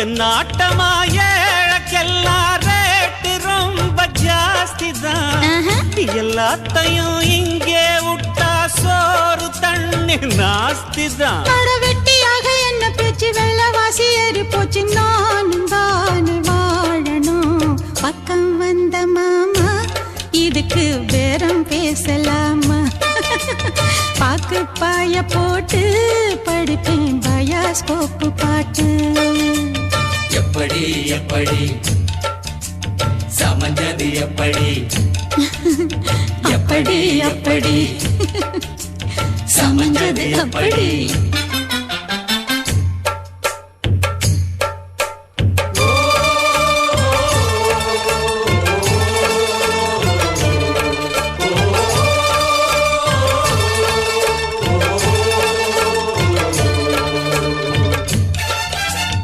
என் ஆட்டமா ஏழக்கெல்லாம் ரேட்டு ரொம்ப ஜாஸ்தி தான். எல்லாத்தையும் இங்கே விட்டா சோறு தண்ணி நாஸ்தி தான். வெட்டியாக என்ன பேச்சு வெள்ளவாசி ஏறி போச்சு. நானும் தானே வாழணும். பக்கம் வந்த மாமா இதுக்கு பேரம் பேசலாமா? பாக்கு பாய போட்டு படிப்பேன் பயாஸ்கோப்பு பாட்டு. எப்படி எப்படி சமஞ்சது எப்படி அப்படி அப்படி சமஞ்சது அப்படி.